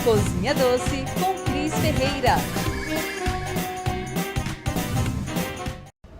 Cozinha Doce com Cris Ferreira.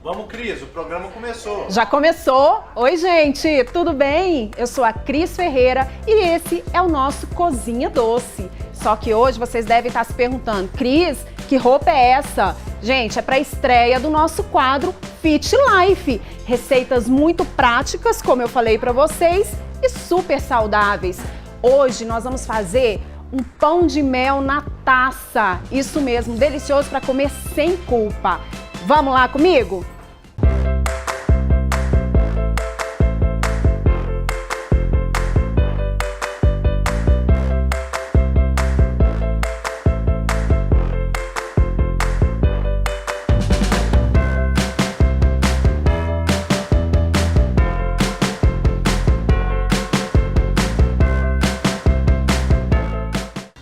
Vamos, Cris, o programa começou. Já começou? Oi, gente, tudo bem? Eu sou a Cris Ferreira e esse é o nosso Cozinha Doce. Só que hoje vocês devem estar se perguntando, Cris, que roupa é essa? Gente, é para a estreia do nosso quadro Fit Life. Receitas muito práticas, como eu falei para vocês, e super saudáveis. Hoje nós vamos fazer um pão de mel na taça. Isso mesmo, delicioso para comer sem culpa. Vamos lá comigo?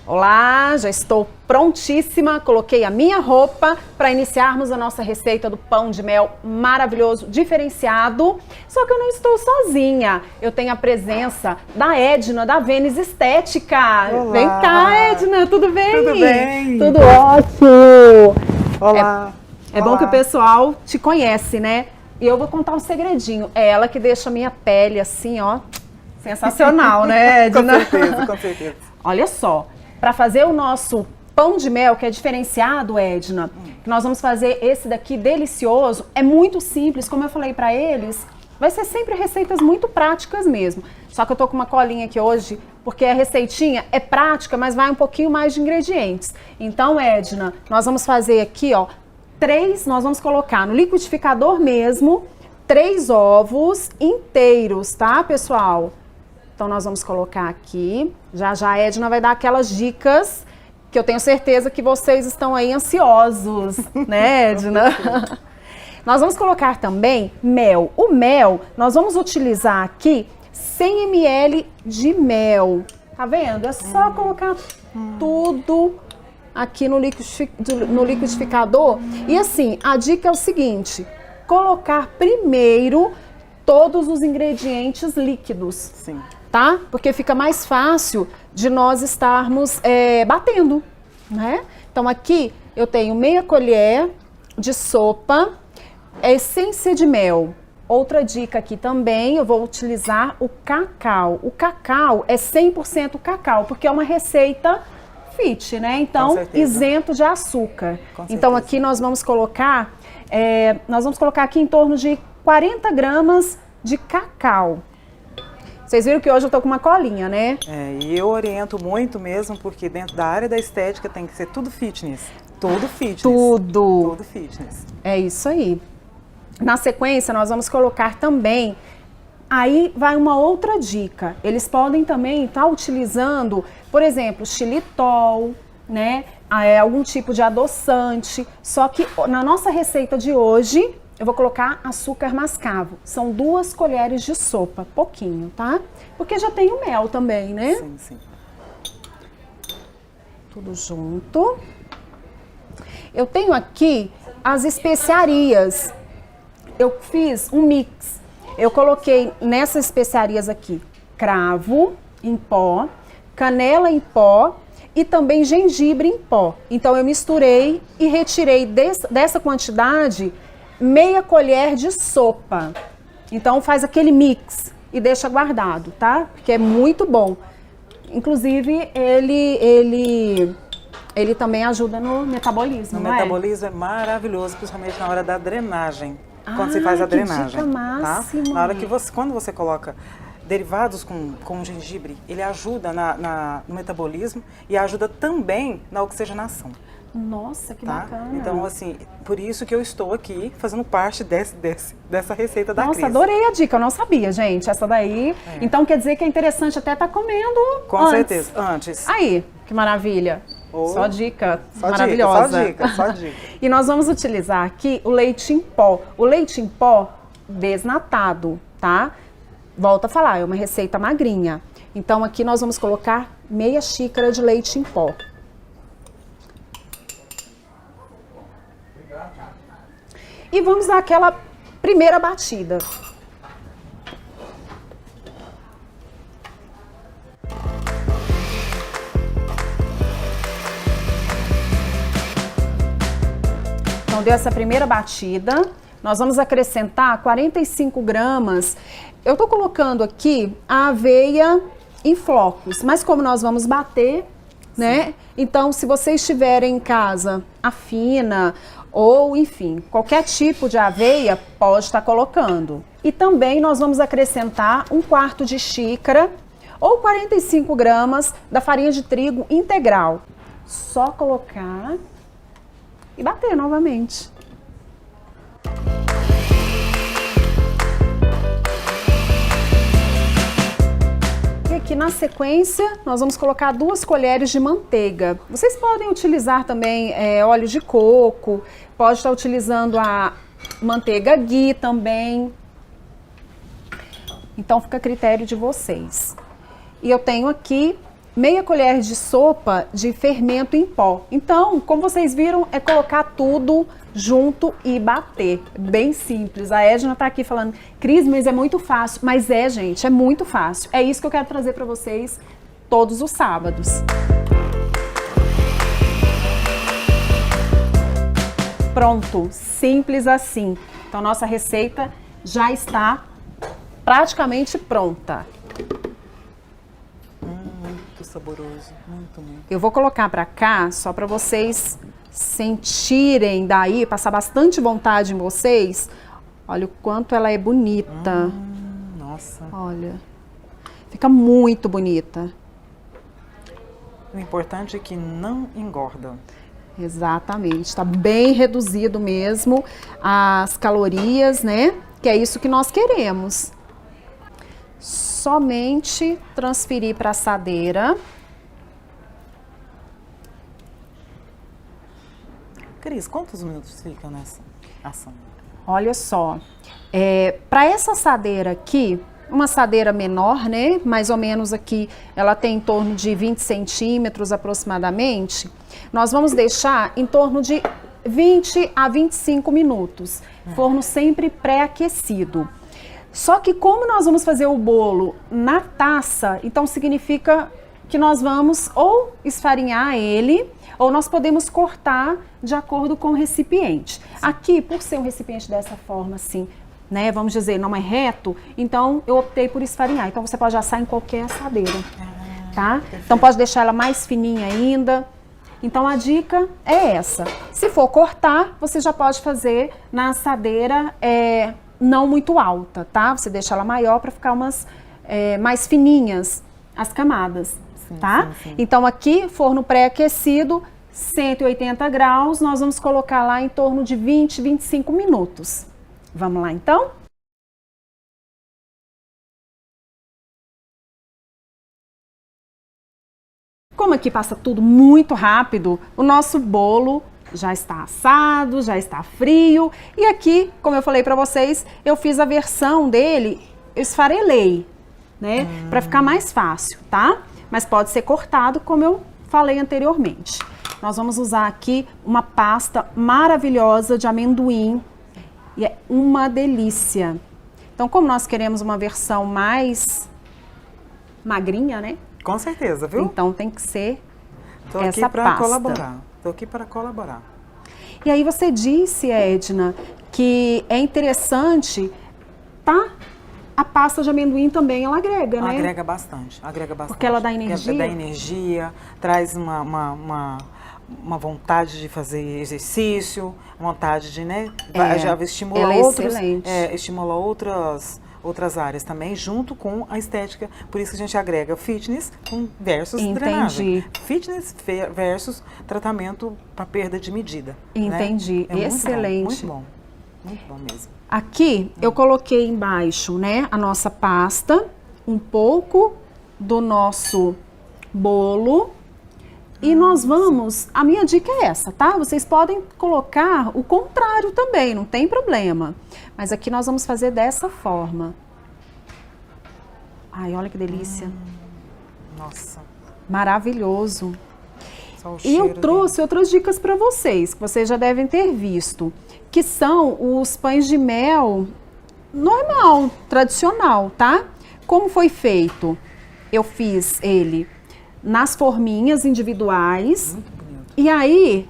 Olá, já estou prontíssima, coloquei a minha roupa para iniciarmos a nossa receita do pão de mel maravilhoso, diferenciado. Só que eu não estou sozinha, eu tenho a presença da Edna, da Vênis Estética. Olá. Vem cá, Edna, tudo bem? Tudo bem. Tudo ótimo. Olá. É bom que o pessoal te conhece, né? E eu vou contar um segredinho, é ela que deixa a minha pele assim, ó, sensacional, né, Edna? Com certeza, com certeza. Olha só. Para fazer o nosso pão de mel, que é diferenciado, Edna, que nós vamos fazer esse daqui delicioso, é muito simples, como eu falei para eles, vai ser sempre receitas muito práticas mesmo. Só que eu tô com uma colinha aqui hoje, porque a receitinha é prática, mas vai um pouquinho mais de ingredientes. Então, Edna, nós vamos fazer aqui, ó, nós vamos colocar no liquidificador mesmo, 3 ovos inteiros, tá, pessoal? Então, nós vamos colocar aqui. Já já a Edna vai dar aquelas dicas que eu tenho certeza que vocês estão aí ansiosos, né, Edna? Nós vamos colocar também mel. O mel, nós vamos utilizar aqui 100 ml de mel. Tá vendo? É só colocar tudo aqui no liquidificador. E assim, a dica é o seguinte, colocar primeiro todos os ingredientes líquidos. Sim. Tá? Porque fica mais fácil de nós estarmos batendo, né? Então aqui eu tenho meia colher de sopa, essência de mel. Outra dica aqui também, eu vou utilizar o cacau. O cacau é 100% cacau, porque é uma receita fit, né? Então, isento de açúcar. Então aqui nós vamos colocar aqui em torno de 40 gramas de cacau. Vocês viram que hoje eu tô com uma colinha, né? E eu oriento muito mesmo, porque dentro da área da estética tem que ser tudo fitness. Tudo fitness. Tudo fitness. É isso aí. Na sequência, nós vamos colocar também, aí vai uma outra dica. Eles podem também estar utilizando, por exemplo, xilitol, né? Algum tipo de adoçante. Só que na nossa receita de hoje, eu vou colocar açúcar mascavo. São 2 colheres de sopa, pouquinho, tá? Porque já tem o mel também, né? Sim, sim. Tudo junto. Eu tenho aqui as especiarias. Eu fiz um mix. Eu coloquei nessas especiarias aqui cravo em pó, canela em pó e também gengibre em pó. Então eu misturei e retirei dessa quantidade meia colher de sopa. Então faz aquele mix e deixa guardado, tá? Porque é muito bom. Inclusive ele também ajuda no metabolismo, No metabolismo é maravilhoso, principalmente na hora da drenagem. Quando você faz a drenagem, dica máxima. Tá? Na hora que quando você coloca derivados com gengibre, ele ajuda no metabolismo e ajuda também na oxigenação. Nossa, que bacana. Então, assim, por isso que eu estou aqui fazendo parte dessa receita da Cris. Nossa, adorei a dica, eu não sabia, gente, essa daí. Então quer dizer que é interessante até estar comendo Com certeza, antes. Aí, que maravilha. Só dica só maravilhosa. Só dica. E nós vamos utilizar aqui o leite em pó. O leite em pó desnatado, tá? Volto a falar, é uma receita magrinha. Então aqui nós vamos colocar meia xícara de leite em pó. E vamos dar aquela primeira batida. Então, deu essa primeira batida. Nós vamos acrescentar 45 gramas. Eu tô colocando aqui a aveia em flocos, mas como nós vamos bater, né? Então, se vocês tiverem em casa a fina ou, enfim, qualquer tipo de aveia, pode estar colocando. E também nós vamos acrescentar 1/4 de xícara ou 45 gramas da farinha de trigo integral. Só colocar e bater novamente. E aqui na sequência, nós vamos colocar 2 colheres de manteiga. Vocês podem utilizar também óleo de coco, pode estar utilizando a manteiga ghee também. Então fica a critério de vocês. E eu tenho aqui meia colher de sopa de fermento em pó. Então, como vocês viram, é colocar tudo junto e bater. Bem simples. A Edna tá aqui falando, Cris, mas é muito fácil. Mas gente, é muito fácil. É isso que eu quero trazer para vocês todos os sábados. Pronto, simples assim. Então, nossa receita já está praticamente pronta. Muito saboroso, muito. Eu vou colocar para cá só para vocês sentirem daí, passar bastante vontade em vocês. Olha o quanto ela é bonita. Nossa. Olha, fica muito bonita. O importante é que não engorda. Exatamente, está bem reduzido mesmo as calorias, né? Que é isso que nós queremos. Somente transferir para a assadeira. Cris, quantos minutos fica nessa ação? Olha só, para essa assadeira aqui, uma assadeira menor, né? Mais ou menos aqui, ela tem em torno de 20 centímetros aproximadamente. Nós vamos deixar em torno de 20 a 25 minutos. Forno sempre pré-aquecido. Só que como nós vamos fazer o bolo na taça, então significa que nós vamos ou esfarinhar ele, ou nós podemos cortar de acordo com o recipiente. Sim. Aqui, por ser um recipiente dessa forma assim, né, vamos dizer, não é reto, então eu optei por esfarinhar. Então você pode assar em qualquer assadeira, tá? Perfeito. Então pode deixar ela mais fininha ainda. Então a dica é essa. Se for cortar, você já pode fazer na assadeira não muito alta, tá? Você deixa ela maior para ficar mais fininhas as camadas, sim, tá? Sim. Então aqui, forno pré-aquecido, 180 graus, nós vamos colocar lá em torno de 20, 25 minutos. Vamos lá então? Como aqui passa tudo muito rápido, o nosso bolo já está assado, já está frio. E aqui, como eu falei para vocês, eu fiz a versão dele, eu esfarelei, né? Para ficar mais fácil, tá? Mas pode ser cortado, como eu falei anteriormente. Nós vamos usar aqui uma pasta maravilhosa de amendoim. E é uma delícia. Então, como nós queremos uma versão mais magrinha, né? Com certeza, viu? Então tem que ser Tô essa aqui pasta. para colaborar. Estou aqui para colaborar. E aí você disse, Edna, que é interessante, tá? A pasta de amendoim também, ela agrega, né? Agrega bastante, agrega bastante. Porque ela dá energia? Dá energia, traz uma vontade de fazer exercício, vontade de, né? Já estimula estimula outras áreas também, junto com a estética. Por isso que a gente agrega fitness versus drenagem. Fitness versus tratamento para perda de medida. Entendi. Né? Excelente. Muito bom. Muito bom mesmo. Aqui eu coloquei embaixo, né, a nossa pasta, um pouco do nosso bolo. E nós vamos, a minha dica é essa, tá? Vocês podem colocar o contrário também, não tem problema. Mas aqui nós vamos fazer dessa forma. Ai, olha que delícia. Nossa. Maravilhoso. Só o E eu cheiro trouxe outras dicas para vocês, que vocês já devem ter visto, que são os pães de mel normal, tradicional, tá? Como foi feito? Eu fiz ele nas forminhas individuais. Muito bonito. E aí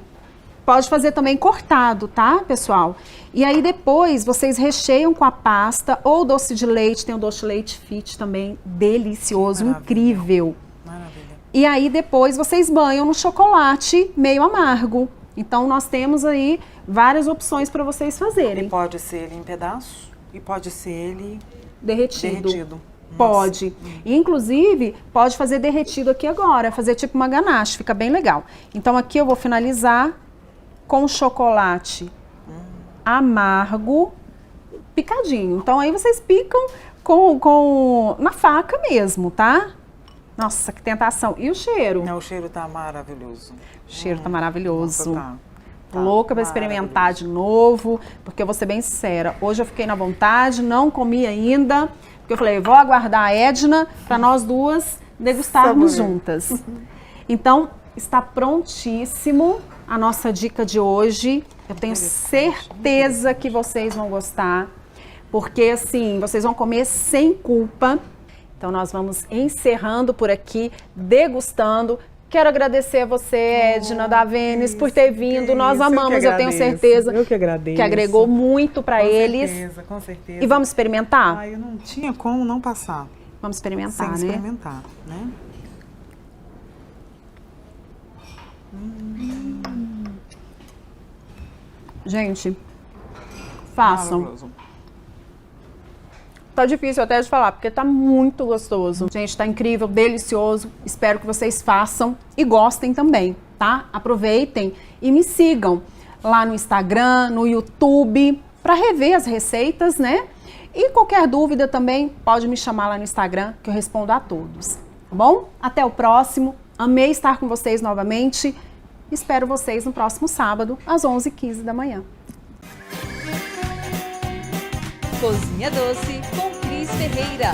Pode fazer também cortado, tá, pessoal? E aí depois vocês recheiam com a pasta ou doce de leite, tem o doce de leite fit também, delicioso, incrível. Maravilha. E aí depois vocês banham no chocolate meio amargo. Então nós temos aí várias opções para vocês fazerem. E pode ser ele em pedaço e pode ser ele derretido. Pode. E, inclusive, pode fazer derretido aqui agora, fazer tipo uma ganache, fica bem legal. Então, aqui eu vou finalizar com chocolate amargo picadinho. Então, aí vocês picam na faca mesmo, tá? Nossa, que tentação. E o cheiro? O cheiro tá maravilhoso. O cheiro tá maravilhoso. Nossa, tá Louca para experimentar de novo, porque eu vou ser bem sincera, hoje eu fiquei na vontade, não comi ainda, porque eu falei, vou aguardar a Edna para nós duas degustarmos juntas. Então, está prontíssimo a nossa dica de hoje. Eu tenho certeza que vocês vão gostar, porque assim, vocês vão comer sem culpa. Então, nós vamos encerrando por aqui, degustando. Quero agradecer a você, Edna da Vênis, por ter vindo. Nós amamos, eu tenho certeza. Eu que agradeço. Que agregou muito para eles. Com certeza. E vamos experimentar? Ai, eu não tinha como não passar. Vamos experimentar, Sem né? experimentar, né? Gente, façam. Maravilhoso. Tá difícil até de falar, porque tá muito gostoso. Gente, tá incrível, delicioso. Espero que vocês façam e gostem também, tá? Aproveitem e me sigam lá no Instagram, no YouTube, para rever as receitas, né? E qualquer dúvida também, pode me chamar lá no Instagram, que eu respondo a todos. Tá bom? Até o próximo. Amei estar com vocês novamente. Espero vocês no próximo sábado, às 11h15 da manhã. Cozinha Doce com Cris Ferreira.